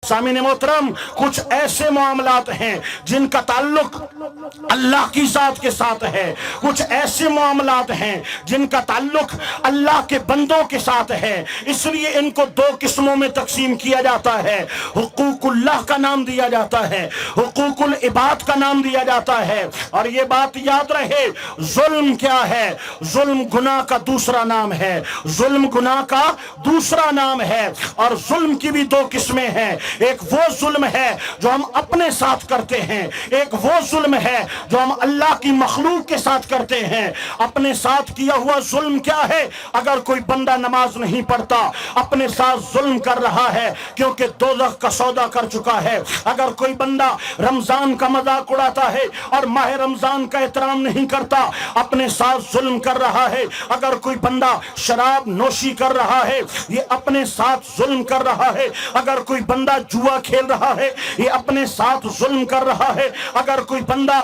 سامعین محترم، کچھ ایسے معاملات ہیں جن کا تعلق اللہ کی ذات کے ساتھ ہے، کچھ ایسے معاملات ہیں جن کا تعلق اللہ کے بندوں کے ساتھ ہے، اس لیے ان کو دو قسموں میں تقسیم کیا جاتا ہے۔ حقوق اللہ کا نام دیا جاتا ہے، حقوق العباد کا نام دیا جاتا ہے۔ اور یہ بات یاد رہے، ظلم کیا ہے؟ ظلم گناہ کا دوسرا نام ہے، ظلم گناہ کا دوسرا نام ہے۔ اور ظلم کی بھی دو قسمیں ہیں، ایک وہ ظلم ہے جو ہم اپنے ساتھ کرتے ہیں، ایک وہ ظلم ہے جو ہم اللہ کی مخلوق کے ساتھ کرتے ہیں۔ اپنے ساتھ کیا ہوا ظلم کیا ہے؟ اگر کوئی بندہ نماز نہیں پڑھتا، اپنے ساتھ ظلم کر رہا ہے، کیونکہ دوزخ کا سودا کر چکا ہے۔ اگر کوئی بندہ رمضان کا مذاق اڑاتا ہے اور ماہ رمضان کا احترام نہیں کرتا، اپنے ساتھ ظلم کر رہا ہے۔ اگر کوئی بندہ شراب نوشی کر رہا ہے، یہ اپنے ساتھ ظلم کر رہا ہے۔ اگر کوئی بندہ جوا کھیل رہا ہے، یہ اپنے ساتھ ظلم کر رہا ہے۔ اگر کوئی بندہ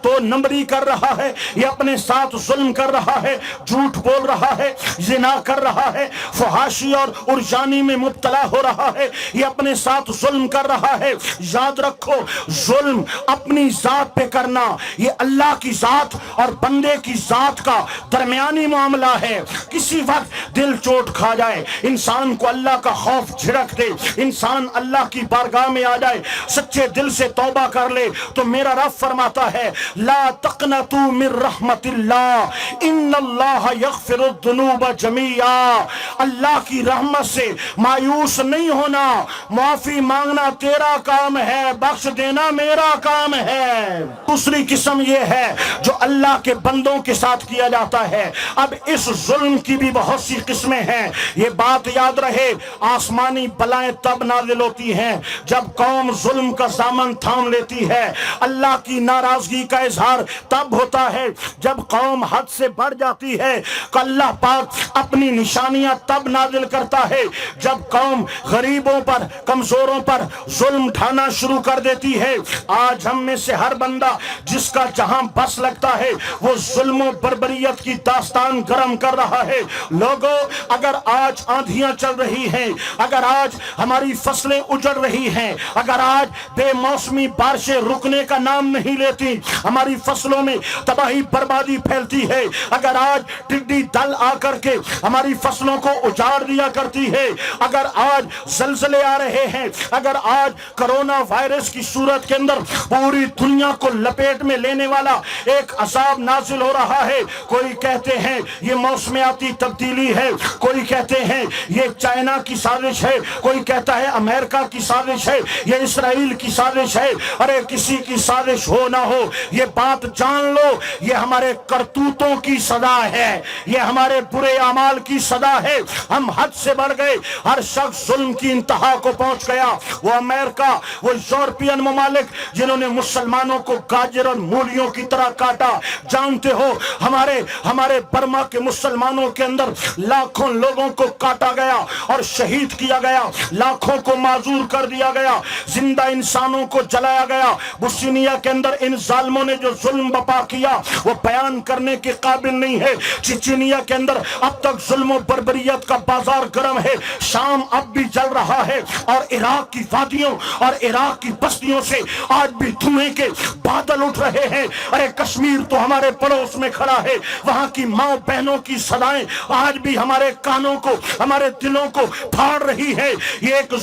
دو نمبری کر رہا ہے، یہ اپنے ساتھ ظلم کر رہا ہے، جھوٹ بول رہا ہے، زنا کر رہا ہے، فحاشی اور ارجانی میں مبتلا ہو رہا ہے، یہ اپنے ساتھ ظلم کر رہا ہے۔ یاد رکھو، ظلم اپنی ذات پہ کرنا یہ اللہ کی ذات اور بندے کی ذات کا درمیانی معاملہ ہے۔ کسی وقت دل چوٹ کھا جائے، انسان کو اللہ کا خوف جھڑک دے، انسان اللہ کی بارگاہ میں آ جائے، سچے دل سے توبہ کر لے، تو میرا رب فرماتا ہے لا تقنطوا من رحمت اللہ ان اللہ یغفر الذنوب جميعا۔ اللہ کی رحمت سے مایوس نہیں ہونا، معافی مانگنا تیرا کام ہے، بخش دینا میرا کام ہے۔ دوسری قسم یہ ہے جو اللہ کے بندوں کے ساتھ کیا جاتا ہے۔ اب اس ظلم کی بھی بہت سی قسمیں ہیں، یہ بات یاد رہے، آسمانی بلائیں تب نازل ہوتی ہیں جب قوم ظلم کا دامن تھام لیتی ہے۔ اللہ کی ناراضگی کا اظہار تب ہوتا ہے جب قوم حد سے بڑھ جاتی ہے۔ کہ اللہ پاک اپنی نشانیاں تب نازل کرتا ہے جب قوم غریبوں پر، کمزوروں پر ظلم ڈھانا شروع کر دیتی ہے۔ آج ہم میں سے ہر بندہ جس کا جہاں بس لگتا ہے وہ ظلم و بربریت کی داستان گرم کر رہا ہے۔ لوگوں، اگر آج آندھیاں چل رہی ہیں، اگر آج ہماری فصلیں اجڑ رہی ہیں، اگر آج بے موسمی بارشیں رکنے کا نام نہیں لیتی، ہماری فصلوں میں تباہی بربادی پھیلتی ہے، اگر آج ٹڈی دل آ کر کے ہماری فصلوں کو اجاڑ دیا کرتی ہے، اگر آج زلزلے آ رہے ہیں، اگر آج کرونا وائرس کی صورت کے اندر پوری دنیا کو لپیٹ میں لینے والا ایک عذاب نازل ہو رہا ہے، کوئی کہتے ہیں یہ موسمیاتی تبدیلی ہے، کوئی کہتے ہیں یہ چائنا کی سازش ہے، کوئی کہتا ہے امریکہ کی سازش ہے، یہ اسرائیل کی سازش ہے۔ ارے کسی کی سازش ہو نہ ہو، یہ بات جان لو، یہ ہمارے کرتوتوں کی سزا ہے، یہ ہمارے برے اعمال کی سزا ہے۔ ہم حد سے بڑھ گئے، ہر شخص ظلم کی انتہا کو پہنچ گیا۔ وہ امریکہ، وہ یورپین ممالک جنہوں نے مسلمانوں کو گاجر اور مولیوں کی طرح کاٹا، جانتے ہو ہمارے برما کے مسلمانوں کے اندر لاکھوں لوگوں کو کاٹا گیا اور شہید کیا گیا، لاکھوں کو معذور کر دیا گیا، زندہ انسانوں کو جلایا گیا۔ بوسنیا کے اندر ان ظالموں نے جو ظلم بپا کیا وہ بیان کرنے کے قابل نہیں ہے۔ چچینیا کے اندر اب تک ظلم و بربریت کا بازار گرم ہے، شام اب بھی جل رہا ہے، اور عراق کی وادیوں اور عراق کی بستیوں سے آج بھی دھوئیں کے بادل اٹھ رہے ہیں۔ ارے کشمیر تو ہمارے پڑوس میں کھڑا ہے، وہاں کی ماں بہنوں کی صدائیں آج بھی ہمارے کانوں کو، ہمارے دلوں کو پھاڑ رہی ہے۔ یہ ایک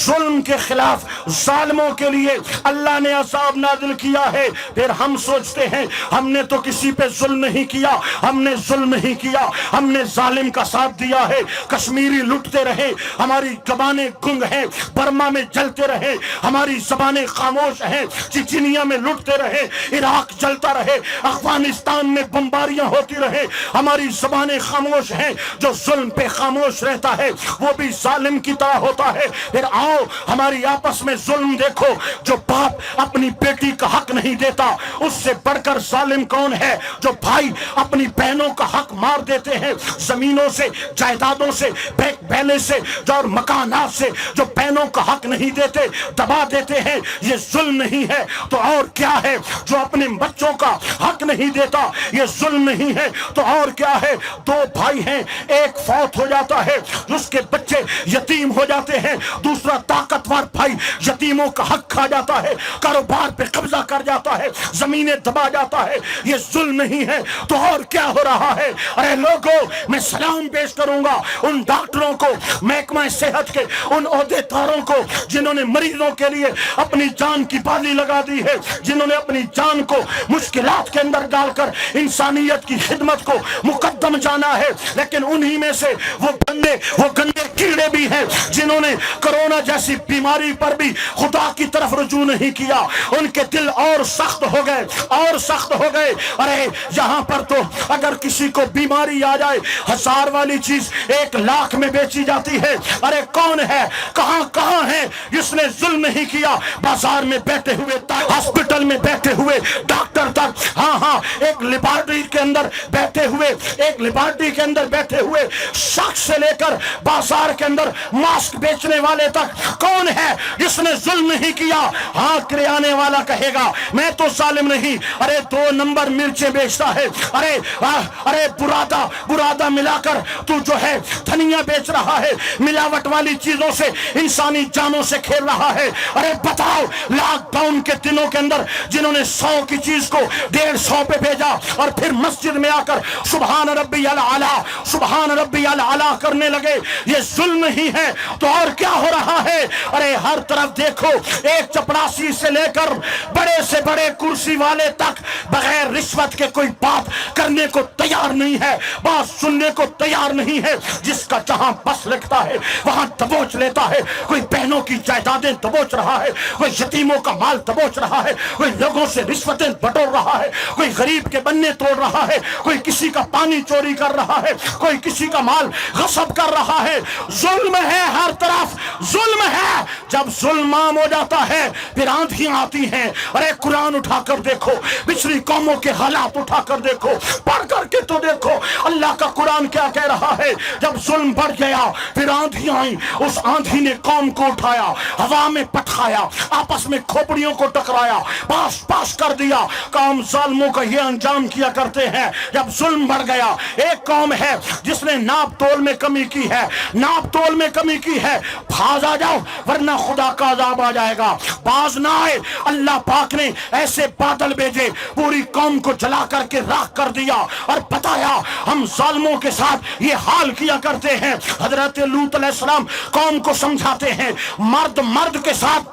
ظلم کے خلاف ظالموں کے لیے اللہ نے عذاب نازل کیا ہے۔ پھر ہم سوچتے ہیں ہم نے تو کسی پہ ظلم نہیں کیا، ہم نے ظلم نہیں کیا، ہم نے ظالم کا ساتھ دیا ہے۔ کشمیری لٹتے رہے، ہماری زبانیں گنگ ہیں، برما میں جلتے رہے، ہماری زبانیں خاموش ہیں، چچینیا میں لٹتے رہے، عراق جلتا رہے، افغانستان میں بمباریاں ہوتی رہے، ہماری زبانیں خاموش ہیں۔ جو ظلم پہ خاموش رہتا ہے وہ بھی ظالم کی طرح ہوتا ہے۔ پھر آؤ ہماری آپس میں ظلم دیکھو، جو باپ اپنی بیٹی کا حق نہیں دیتا، اس سے بڑھ کر ظالم کون ہے؟ جو بھائی اپنی بہنوں کا حق مار دیتے ہیں، زمینوں سے، جائیدادوں سے، بیلے سے اور مکانات سے جو بہنوں کا حق نہیں دیتے دبا دیتے ہیں، یہ ظلم نہیں ہے تو اور کیا ہے؟ جو اپنے بچوں کا حق نہیں دیتا یہ ظلم نہیں ہے تو اور کیا ہے؟ دو بھائی ہیں، ایک فوت ہو جاتا ہے، اس کے بچے یتیم ہو جاتے ہیں، دوسرا طاقتور بھائی یتیموں کا حق کھا جاتا ہے، کاروبار پہ قبضہ کر جاتا ہے، زمینیں دبا جاتا ہے، یہ ظلم نہیں ہے تو اور کیا ہو رہا ہے؟ ارے لوگوں، میں سلام پیش کروں گا ان ڈاکٹروں کو، محکمہ صحت کے ان عہدیداروں کو جنہوں نے مریضوں کے لیے اپنی جان کی بالی لگا دی ہے، جنہوں نے اپنی جان کو مشکلات کے اندر ڈال کر انسانیت کی خدمت کو مقدم جانا ہے، لیکن انہی میں سے وہ گندے کیڑے بھی ہیں جنہوں نے کرونا جیسی بیماری پر بھی خدا کی طرف رجوع نہیں کیا، ان کے دل اور سخت ہو گئے۔ ارے یہاں پر تو اگر کسی کو بیماری آ جائے 1000 والی چیز 1 لاکھ میں بیچی جاتی ہے۔ ارے کون ہے، کہاں ہے جس نے ظلم نہیں کیا؟ بازار میں بیٹھے ہوئے، ہاسپٹل میں بیٹھے ہوئے ڈاکٹر تک، ہاں ایک لیبارٹری کے اندر بیٹھے ہوئے شخص سے لے کر بازار کے اندر ماسک بیچنے والے تک کون ہے جس نے ظلم نہیں کیا؟ ہاں کریانے والا کہے گا میں تو ظالم نہیں، ارے 2 نمبر مرچیں بیچتا ہے، ارے برادہ ملا کر تو جو ہے دھنیا بیچ رہا ہے، ملاوٹ والی چیزوں سے انسانی جانوں سے کھیل رہا ہے۔ ارے بتاؤ، لاک ڈاؤن کے دنوں کے اندر جنہوں نے 100 کی چیز کو 150 پہ بھیجا اور پھر مسجد میں آ کر سبحان ربی الاعلیٰ کرنے لگے، یہ ظلم نہیں ہے تو اور کیا ہو رہا ہے؟ ارے ہر طرف دیکھو، ایک چپڑاسی سے لے کر بڑے سے بڑے کرسی والے تک بغیر رشوت کے کوئی بات کرنے کو تیار نہیں ہے، بات سننے کو تیار نہیں ہے۔ جس کا جہاں بس لکھتا ہے وہاں دبوچ لیتا ہے، کوئی بہنوں کی جائیدادیں دبوچ رہا ہے، کوئی یتیموں کا مال دبوچ رہا ہے، کوئی لوگوں سے رشوتیں بٹور رہا ہے، کوئی غریب کے بننے توڑ رہا ہے، کوئی کسی کا پانی چوری کر رہا ہے، کوئی کسی کا مال غصب کر رہا ہے۔ ظلم ہے، ہر طرف ظلم ہے۔ جب ظلم عام ہو جاتا ہے پھر آندھیاں آتی ہیں۔ ارے قرآن اٹھا کر دیکھو، پچھلی قوموں کے حالات اٹھا کر دیکھو، پڑھ کر کے تو دیکھو اللہ کا قرآن کیا کہہ رہا ہے۔ جب ظلم بڑھ گیا پھر آندھیاں آئیں، اس آندھی نے قوم کو اٹھایا، ہوا میں پٹھایا، آپس میں کھوپڑیوں کو ٹکرایا، پاس کر دیا۔ قوم ظالموں کا یہ انجام کیا کرتے ہیں جب ظلم بڑھ گیا۔ ایک قوم ہے جس نے ناپ تول میں کمی کی ہے، بھاز آ جاؤ ورنہ خدا کا عذاب آ جائے گا۔ باز نہ آئے، اللہ پاک نے ایسے بادل بھیجے، پوری قوم کو جلا کر کے راکھ کر دیا اور بتایا ہم ظالموں کے ساتھ یہ حال کیا کرتے ہیں۔ حضرت لوط علیہ السلام قوم کو سمجھاتے ہیں، مرد کے ساتھ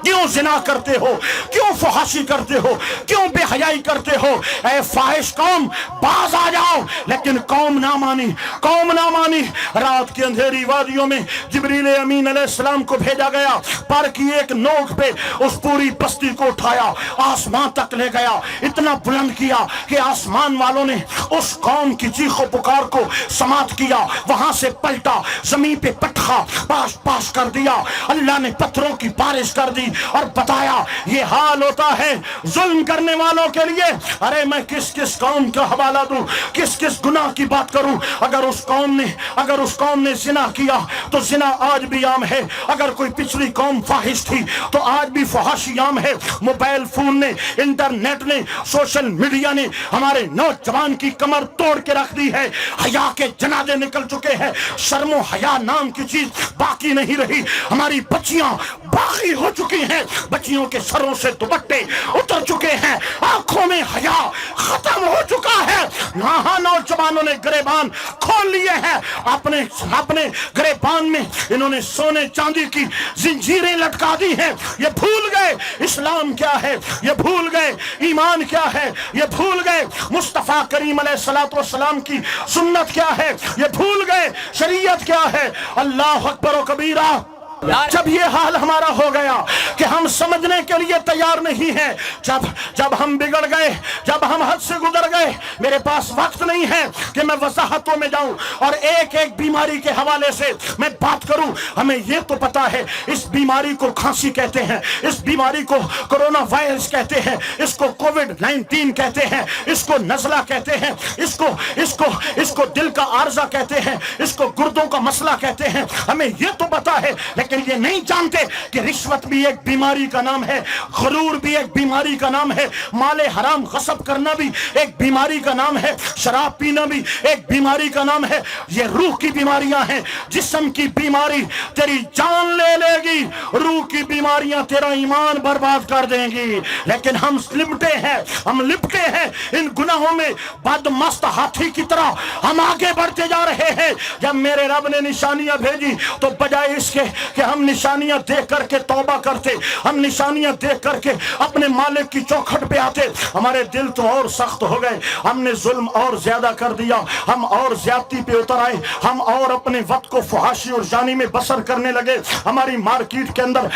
کیوں زنا کرتے ہو، کیوں فحاشی کرتے ہو، کیوں بے حیائی کرتے ہو؟ اے فاحش قوم باز آ جاؤ، لیکن قوم نہ مانی۔ رات کی اندھیری وادیوں میں جبریل امین علیہ السلام کو بھیجا گیا، پر کی ایک نوک پہ اس پوری بستی کو اٹھایا، آسمان تک لے گیا، اتنا بلند کیا کہ آسمان والوں نے اس قوم کی چیخ و پکار کو سماعت کیا، وہاں سے پلٹا، زمین پہ پٹھا پاس کر دیا، اللہ نے پتھروں کی بارش کر دی اور بتایا یہ حال ہوتا ہے ظلم کرنے والوں کے لیے۔ ارے میں کس قوم کا حوالہ دوں، کس گناہ کی بات کروں؟ اگر اس قوم نے زنا کیا تو زنا آج بھی عام ہے، اگر کوئی پچھلی قوم فاحش تھی تو آج بھی فحاشی عام ہے۔ موبائل فون نے، انٹرنیٹ نے، سوشل میڈیا نے ہمارے نوجوان کی کمر توڑ کے رکھ دی ہے، حیا کے جنازے نکل چکے ہیں، شرم و حیا نام کی چیز باقی نہیں رہی، ہماری بچیاں باغی ہو چکی ہیں، بچیوں کے سروں سے دوپٹے اتر چکے ہیں، آنکھوں میں حیا ختم ہو چکا ہے۔ یہاں نوجوانوں نے گریبان کھول لیے ہیں، اپنے گریبان میں انہوں نے سونے چاندی کی زنجیریں لٹکا دی ہیں۔ یہ بھول گئے اسلام کیا ہے، یہ بھول گئے ایمان کیا ہے، یہ بھول گئے مصطفیٰ کریم علیہ الصلوۃ والسلام کی سنت کیا ہے، یہ بھول گئے شریعت کیا ہے۔ اللہ اکبر و کبیرہ۔ جب یہ حال ہمارا ہو گیا کہ ہم سمجھنے کے لیے تیار نہیں ہیں، جب ہم بگڑ گئے، جب ہم حد سے گزر گئے، میرے پاس وقت نہیں ہے کہ میں وضاحتوں میں جاؤں اور ایک بیماری کے حوالے سے میں بات کروں۔ ہمیں یہ تو پتا ہے اس بیماری کو کھانسی کہتے ہیں، اس بیماری کو کرونا وائرس کہتے ہیں، اس کو کووڈ-19 کہتے ہیں، اس کو نزلہ کہتے ہیں، اس کو دل کا عارضہ کہتے ہیں، اس کو گردوں کا مسئلہ کہتے ہیں۔ ہمیں یہ تو پتا ہے، لیکن لیکن یہ نہیں جانتے کہ رشوت بھی ایک بیماری کا نام ہے، غرور بھی ایک بیماری کا نام ہے، مال حرام غصب کرنا بھی ایک بیماری کا نام ہے، شراب پینا بھی ایک بیماری کا نام ہے۔ یہ روح کی بیماریاں ہیں۔ جسم کی بیماری تیری جان لے لے گی، روح کی بیماریاں تیرا ایمان برباد کر دیں گی۔ لیکن ہم لپٹے ہیں ان گناہوں میں، بدمست ہاتھی کی طرح ہم آگے بڑھتے جا رہے ہیں۔ جب میرے رب نے نشانیاں بھیجی تو بجائے اس کے کہ ہم نشانیاں دیکھ کر کے توبہ کرتے، ہم نشانیاں دیکھ کر کے اپنے مالک کی چوکھٹ پہ آتے، ہمارے دل تو اور سخت ہو گئے۔ ہم نے ظلم اور زیادہ کر دیا، ہم اور زیادتی پہ اتر آئے، ہم اور اپنے وقت کو فحاشی اور جانی میں بسر کرنے لگے۔ ہماری مارکیٹ کے اندر،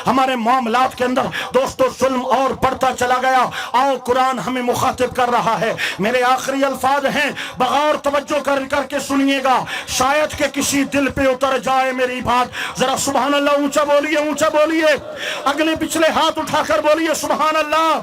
ہمارے معاملات کے اندر دوستو ظلم اور بڑھتا چلا گیا۔ آؤ قرآن ہمیں مخاطب کر رہا ہے۔ میرے آخری الفاظ ہیں، بغور توجہ کر کے سنیے گا، شاید کہ کسی دل پہ اتر جائے میری بات۔ ذرا سبحان اللہ اونچا بولیے، اونچا بولیے، اگلے پچھلے ہاتھ اٹھا کر بولیے سبحان اللہ۔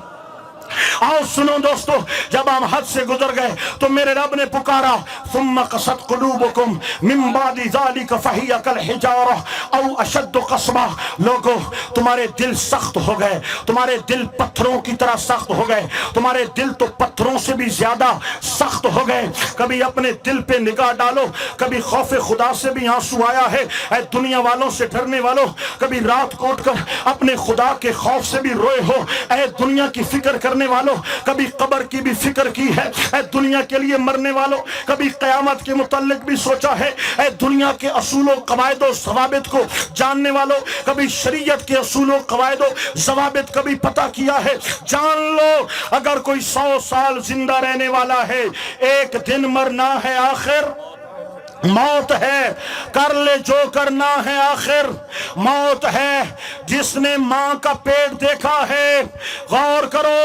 آؤ سنو دوستو، جب ہم حد سے گزر گئے تو میرے رب نے پکارا، ثم قست قلوبکم من بعد ذلک فہی کالحجارہ او اشد قسوہ۔ لوگو تمہارے دل سخت ہو گئے، تمہارے دل پتھروں کی طرح سخت ہو گئے، تمہارے دل تو پتھروں سے بھی زیادہ سخت ہو گئے۔ کبھی اپنے دل پہ نگاہ ڈالو، کبھی خوف خدا سے بھی آنسو آیا ہے، اے دنیا والوں سے ڈرنے والوں، کبھی رات کو اٹھ کر اپنے خدا کے خوف سے بھی روئے ہو، اے دنیا کی فکر کرنے والوں، کبھی قبر کی بھی فکر کی ہے، اے دنیا کے لیے مرنے والوں، کبھی قیامت کے متعلق بھی سوچا ہے، اے دنیا کے اصول و قواعد و ضوابط کو جاننے والوں، کبھی شریعت کے اصول و قواعد و ضوابط کبھی پتہ کیا ہے۔ جان لو اگر کوئی 100 سال زندہ رہنے والا ہے، ایک دن مرنا ہے، آخر موت ہے، کر لے جو کرنا ہے، آخر موت ہے۔ جس نے ماں کا پیٹ دیکھا ہے، غور کرو،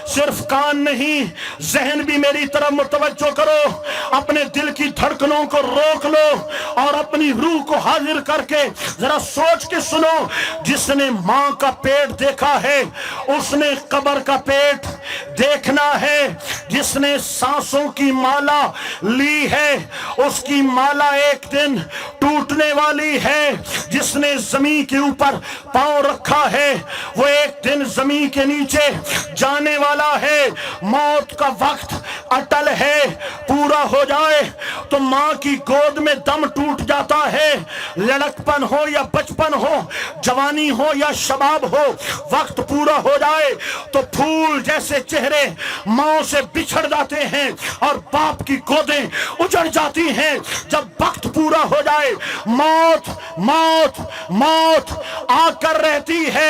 صرف کان نہیں ذہن بھی میری طرف متوجہ کرو، اپنے دل کی دھڑکنوں کو روک لو اور اپنی روح کو حاضر کر کے ذرا سوچ کے سنو۔ جس نے ماں کا پیٹ دیکھا ہے اس نے قبر کا پیٹ دیکھنا ہے۔ جس نے سانسوں کی مالا لی ہے اس کی مالا ایک دن ٹوٹنے والی ہے۔ جس نے زمین کے اوپر پاؤں رکھا ہے وہ ایک دن زمین کے نیچے جانے والا ہے۔ موت کا وقت اٹل ہے، پورا ہو جائے تو ماں کی گود میں دم ٹوٹ جاتا ہے۔ لڑکپن ہو یا بچپن ہو، جوانی ہو یا شباب ہو، وقت پورا ہو جائے تو پھول جیسے چہرے ماں سے بچھڑ جاتے ہیں اور باپ کی گودیں اجڑ جاتی ہیں۔ جب وقت پورا ہو جائے موت موت موت آ کر رہتی ہے۔